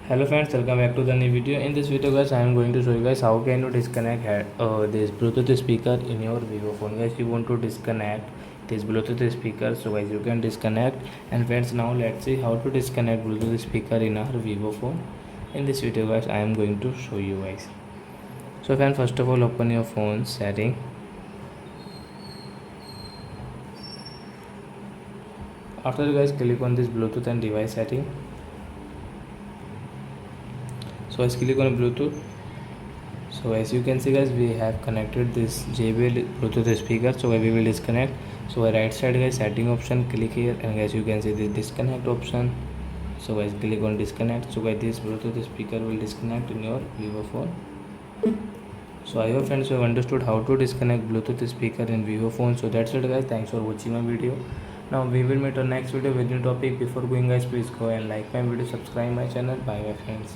Hello friends, welcome back to the new video. In this video guys, I am going to show you guys how can you disconnect this Bluetooth speaker in your Vivo phone. Guys, you want to disconnect this Bluetooth speaker, so guys you can disconnect. And friends, now let's see how to disconnect Bluetooth speaker in our Vivo phone. In this video guys, I am going to show you guys. So friends, first of all open your phone setting. After guys click on this Bluetooth and device setting. So guys click on Bluetooth. So as you can see guys, we have connected this JBL Bluetooth speaker. So we will disconnect. So right side guys, setting option, click here, and guys you can see the disconnect option. So guys click on disconnect. So guys this Bluetooth speaker will disconnect in your Vivo phone. So I hope friends you have understood how to disconnect Bluetooth speaker in Vivo phone. So that's it guys, thanks for watching my video. Now we will meet on next video with new topic. Before going guys, please go and like my video, subscribe my channel. Bye bye friends.